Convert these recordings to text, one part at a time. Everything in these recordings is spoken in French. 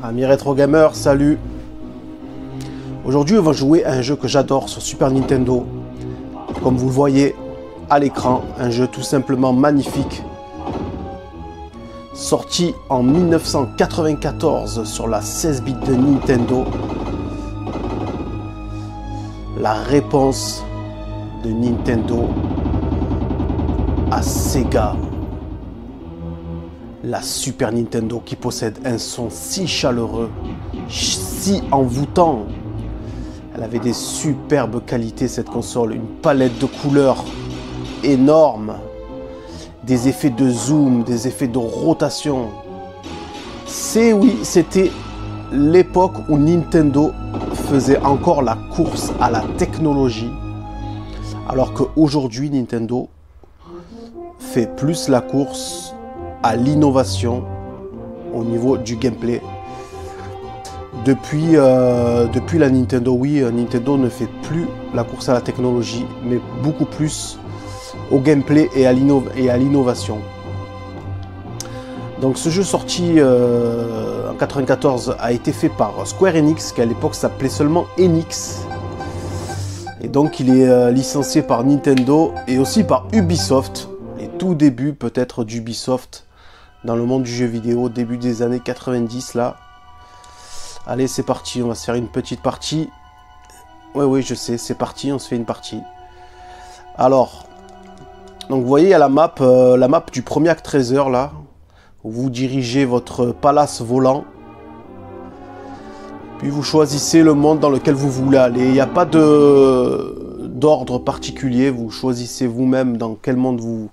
Amis Retro Gamer, salut. Aujourd'hui, on va jouer à un jeu que j'adore sur Super Nintendo. Comme vous le voyez à l'écran, un jeu tout simplement magnifique. Sorti en 1994 sur la 16 bits de Nintendo. La réponse de Nintendo à Sega. La Super Nintendo qui possède un son si chaleureux, si envoûtant. Elle avait des superbes qualités cette console, une palette de couleurs énorme, des effets de zoom, des effets de rotation. C'était l'époque où Nintendo faisait encore la course à la technologie, alors qu'aujourd'hui Nintendo fait plus la course à l'innovation au niveau du gameplay. Depuis la Nintendo Wii, Nintendo ne fait plus la course à la technologie, mais beaucoup plus au gameplay et à l'innovation. Donc ce jeu sorti en 1994 a été fait par Square Enix, qui à l'époque s'appelait seulement Enix. Et donc il est licencié par Nintendo et aussi par Ubisoft. Les tout débuts peut-être d'Ubisoft dans le monde du jeu vidéo, début des années 90 là. Allez, c'est parti, on va se faire une petite partie. Oui, je sais, c'est parti, on se fait une partie. Alors, donc vous voyez, il y a la map du premier acte 13h là, où vous dirigez votre palace volant. Puis vous choisissez le monde dans lequel vous voulez aller. Il n'y a pas d'ordre particulier, vous choisissez vous-même dans quel monde vous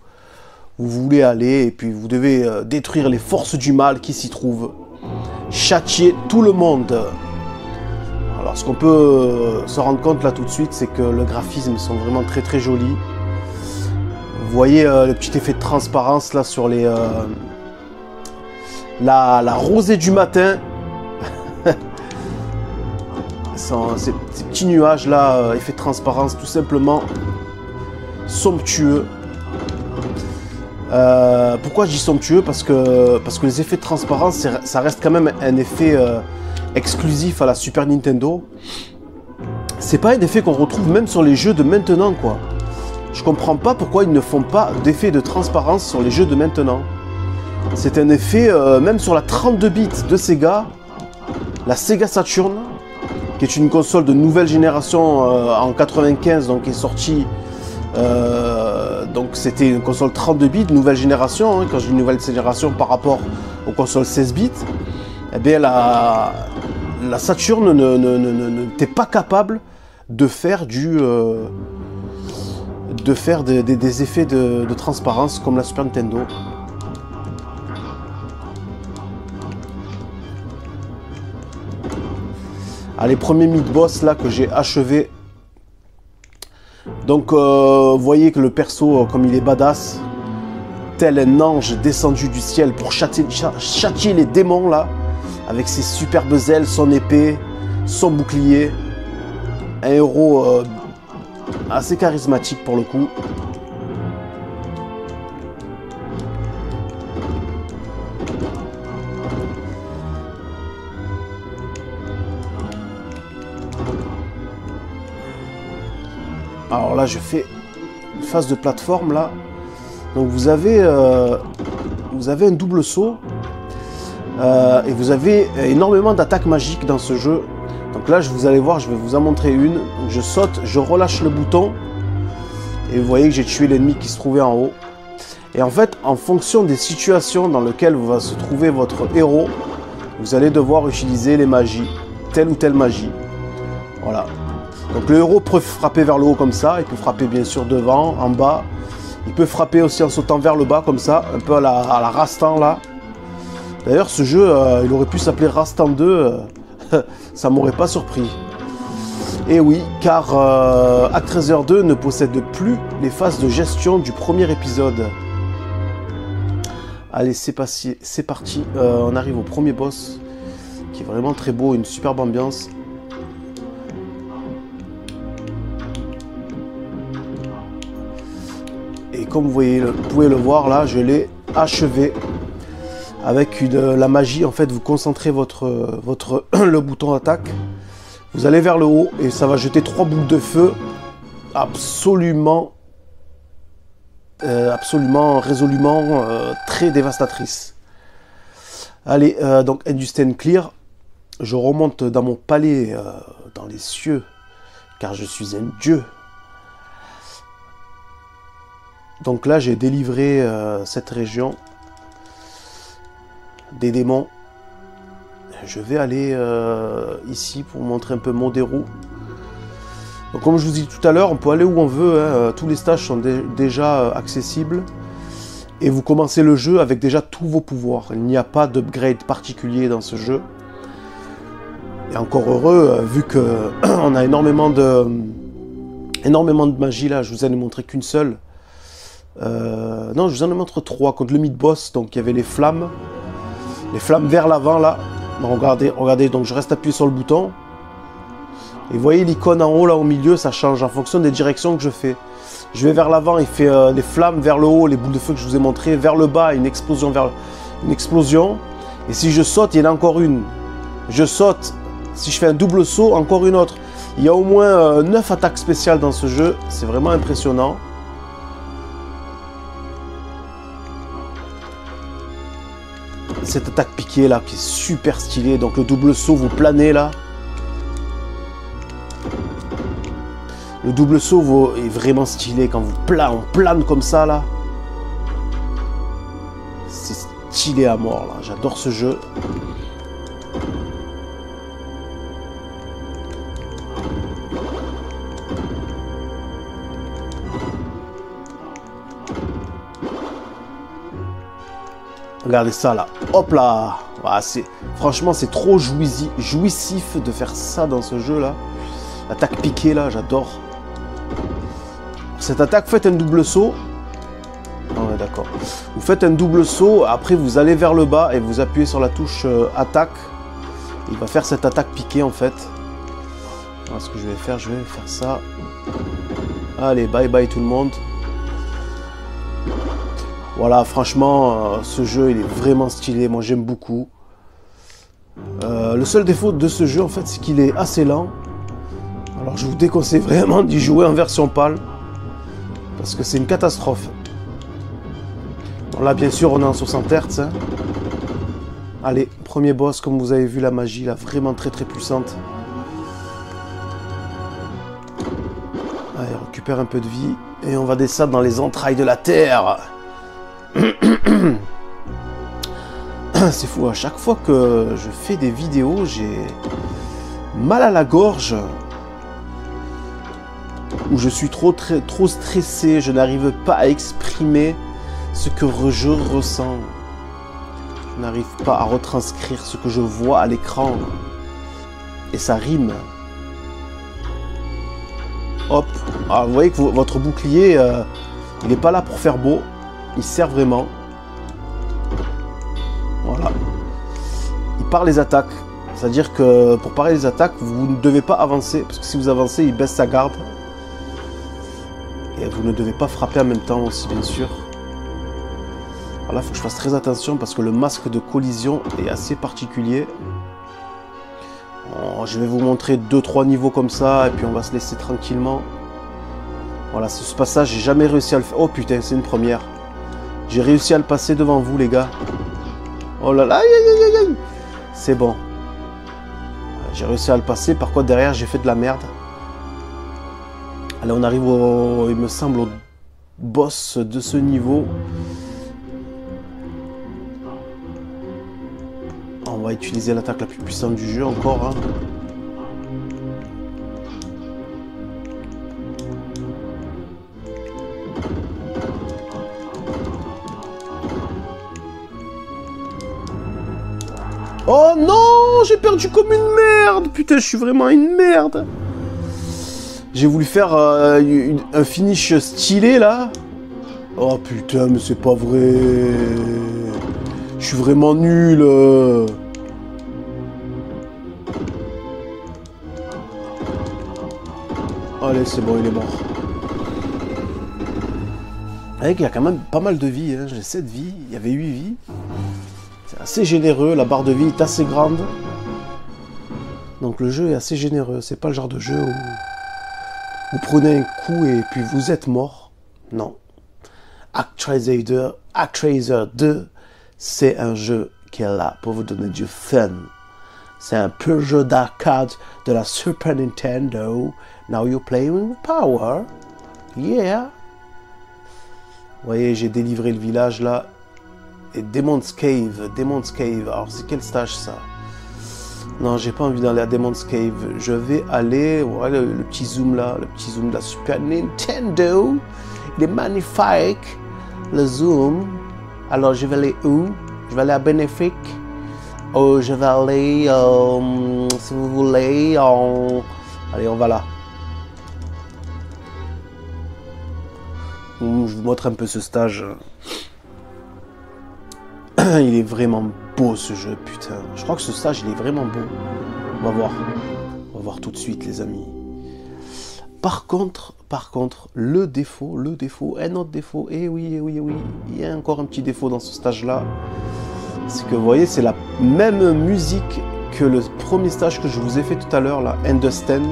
voulez aller. Et puis vous devez détruire les forces du mal qui s'y trouvent. Châtier tout le monde. Alors ce qu'on peut se rendre compte là tout de suite, c'est que le graphisme sont vraiment très très jolis. Vous voyez le petit effet de transparence là sur les la rosée du matin. Ces petits nuages là, effet de transparence tout simplement somptueux. Pourquoi je dis somptueux? Parce que les effets de transparence, ça reste quand même un effet exclusif à la Super Nintendo. C'est pas un effet qu'on retrouve même sur les jeux de maintenant, quoi. Je comprends pas pourquoi ils ne font pas d'effet de transparence sur les jeux de maintenant. C'est un effet, même sur la 32 bits de Sega, la Sega Saturn, qui est une console de nouvelle génération en 95, donc qui est sortie. Donc c'était une console 32 bits, nouvelle génération, hein, quand je dis nouvelle génération par rapport aux consoles 16 bits, eh bien la Saturn n'était pas capable de faire des effets de transparence comme la Super Nintendo. Les premiers mid-boss là que j'ai achevé. Donc vous voyez que le perso, comme il est badass, tel un ange descendu du ciel pour châtier les démons là, avec ses superbes ailes, son épée, son bouclier. Un héros assez charismatique pour le coup. Alors là, je fais une phase de plateforme là. Donc vous avez un double saut et vous avez énormément d'attaques magiques dans ce jeu. Donc là, vous allez voir, je vais vous en montrer une. Donc, je saute, je relâche le bouton et vous voyez que j'ai tué l'ennemi qui se trouvait en haut. Et en fait, en fonction des situations dans lesquelles va se trouver votre héros, vous allez devoir utiliser les magies, telle ou telle magie. Voilà. Donc le héros peut frapper vers le haut comme ça, il peut frapper bien sûr devant, en bas. Il peut frapper aussi en sautant vers le bas comme ça, un peu à la Rastan là. D'ailleurs ce jeu, il aurait pu s'appeler Rastan 2, ça m'aurait pas surpris. Et oui, car Actraiser 2 ne possède plus les phases de gestion du premier épisode. Allez, c'est parti, on arrive au premier boss, qui est vraiment très beau, une superbe ambiance. Et comme vous pouvez le voir là, je l'ai achevé. avec la magie, en fait, vous concentrez le bouton attaque. Vous allez vers le haut et ça va jeter 3 boules de feu absolument, résolument très dévastatrices. Allez, donc Industain Clear. Je remonte dans mon palais, dans les cieux, car je suis un dieu. Donc là, j'ai délivré cette région des démons. Je vais aller ici pour vous montrer un peu Monderu. Donc comme je vous dis tout à l'heure, on peut aller où on veut, hein. Tous les stages sont déjà accessibles. Et vous commencez le jeu avec déjà tous vos pouvoirs. Il n'y a pas d'upgrade particulier dans ce jeu. Et encore heureux, vu que on a énormément de magie là, je vous en ai montré qu'une seule. Non, je vous en ai montré 3 contre le mid-boss. Donc il y avait les flammes vers l'avant là. Bon, regardez, donc je reste appuyé sur le bouton. Et vous voyez l'icône en haut là au milieu, ça change en fonction des directions que je fais. Je vais vers l'avant, il fait les flammes vers le haut, les boules de feu que je vous ai montré, vers le bas, une explosion Et si je saute, il y en a encore une. Je saute. Si je fais un double saut, encore une autre. Il y a au moins 9 attaques spéciales dans ce jeu. C'est vraiment impressionnant. Cette attaque piquée là, qui est super stylée. Donc le double saut, vous planez là. Le double saut est vraiment stylé quand on plane comme ça là. C'est stylé à mort là. J'adore ce jeu. Regardez ça là, hop là, ah, franchement c'est trop jouissif de faire ça dans ce jeu là. L'attaque piquée là, j'adore. Cette attaque, faites un double saut. Ah ouais, d'accord. Vous faites un double saut, après vous allez vers le bas et vous appuyez sur la touche attaque. Il va faire cette attaque piquée en fait. Alors, ce que je vais faire ça. Allez, bye bye tout le monde. Voilà, franchement, ce jeu, il est vraiment stylé. Moi, j'aime beaucoup. Le seul défaut de ce jeu, en fait, c'est qu'il est assez lent. Alors, je vous déconseille vraiment d'y jouer en version PAL. Parce que c'est une catastrophe. Bon, là, bien sûr, on est en 60 Hz. Hein. Allez, premier boss, comme vous avez vu, la magie, là, vraiment très, très puissante. Allez, on récupère un peu de vie. Et on va descendre dans les entrailles de la terre. C'est fou, à chaque fois que je fais des vidéos, j'ai mal à la gorge, où je suis trop stressé, je n'arrive pas à exprimer ce que je ressens. Je n'arrive pas à retranscrire ce que je vois à l'écran. Et ça rime. Hop. Alors, vous voyez que votre bouclier, il n'est pas là pour faire beau. Il sert vraiment. Voilà. Il part les attaques. C'est-à-dire que pour parer les attaques, vous ne devez pas avancer. Parce que si vous avancez, il baisse sa garde. Et vous ne devez pas frapper en même temps aussi, bien sûr. Alors là, il faut que je fasse très attention parce que le masque de collision est assez particulier. Bon, je vais vous montrer 2-3 niveaux comme ça. Et puis on va se laisser tranquillement. Voilà, ce passage, j'ai jamais réussi à le faire. Oh putain, c'est une première. J'ai réussi à le passer devant vous, les gars. Oh là là, aïe aïe aïe aïe. C'est bon. J'ai réussi à le passer. Par contre, derrière, j'ai fait de la merde. Allez, on arrive il me semble, au boss de ce niveau. On va utiliser l'attaque la plus puissante du jeu encore. Hein. Oh non, j'ai perdu comme une merde. Putain, je suis vraiment une merde. J'ai voulu faire un finish stylé là. Oh putain, mais c'est pas vrai. Je suis vraiment nul. Allez, c'est bon, il est mort. Avec, il y a quand même pas mal de vies. Hein. J'ai 7 vies, il y avait 8 vies. C'est assez généreux, la barre de vie est assez grande. Donc le jeu est assez généreux. C'est pas le genre de jeu où vous prenez un coup et puis vous êtes mort. Non. Actraiser 2, c'est un jeu qui est là pour vous donner du fun. C'est un pur jeu d'arcade de la Super Nintendo. Now you're playing with power. Yeah. Vous voyez, j'ai délivré le village là. Et Demon's Cave. Alors c'est quel stage ça? Non, j'ai pas envie d'aller à Demon's Cave. Je vais aller... Voilà le petit zoom là. Le petit zoom de la Super Nintendo. Il est magnifique. Le zoom. Alors je vais aller où? Je vais aller à Bénéfique. Oh, je vais aller, si vous voulez, allez, on va là. Je vous montre un peu ce stage. Il est vraiment beau ce jeu, putain. Je crois que ce stage, il est vraiment beau. On va voir. On va voir tout de suite, les amis. Par contre, le défaut, un autre défaut, eh oui, il y a encore un petit défaut dans ce stage-là. C'est que vous voyez, c'est la même musique que le premier stage que je vous ai fait tout à l'heure, là, Understand.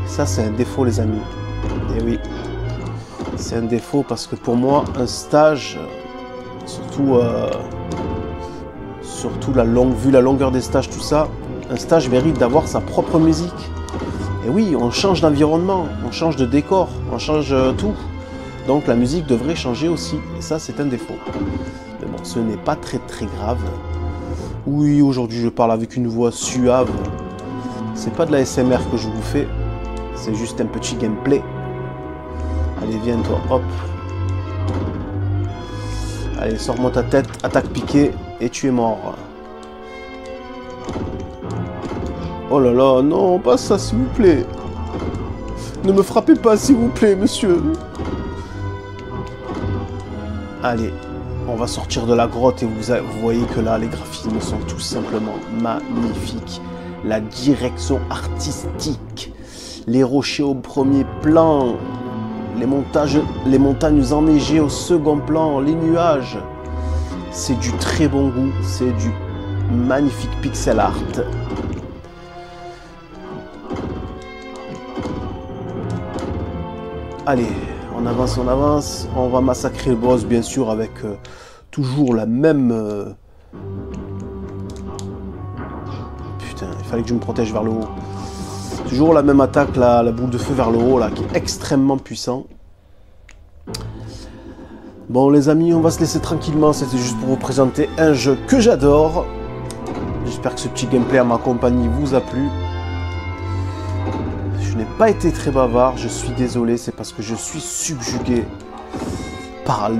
Ça, c'est un défaut, les amis. Et oui, c'est un défaut parce que pour moi, un stage, surtout vu la longueur des stages, tout ça, un stage mérite d'avoir sa propre musique. Et oui, on change d'environnement, on change de décor, on change tout. Donc la musique devrait changer aussi. Et ça, c'est un défaut. Mais bon, ce n'est pas très grave. Oui, aujourd'hui, je parle avec une voix suave. C'est pas de la SMR que je vous fais. C'est juste un petit gameplay. Allez, viens toi, hop. Allez, sors-moi ta tête, attaque piquée, et tu es mort. Oh là là, non, pas ça, s'il vous plaît. Ne me frappez pas, s'il vous plaît, monsieur. Allez, on va sortir de la grotte et vous voyez que là, les graphismes sont tout simplement magnifiques. La direction artistique, les rochers au premier plan, les montagnes enneigées au second plan, les nuages. C'est du très bon goût, c'est du magnifique pixel art. Allez, on avance, on va massacrer le boss bien sûr avec toujours la même... Putain, il fallait que je me protège vers le haut. Toujours la même attaque, la boule de feu vers le haut, là, qui est extrêmement puissant. Bon les amis, on va se laisser tranquillement, c'était juste pour vous présenter un jeu que j'adore. J'espère que ce petit gameplay à ma compagnie vous a plu. Je n'ai pas été très bavard, je suis désolé, c'est parce que je suis subjugué par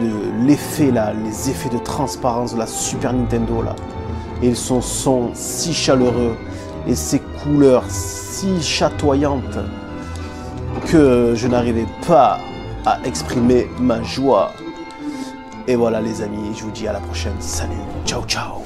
l'effet là, les effets de transparence de la Super Nintendo là. Et son son si chaleureux et ses couleurs si chatoyantes que je n'arrivais pas à exprimer ma joie. Et voilà les amis, je vous dis à la prochaine. Salut, ciao ciao.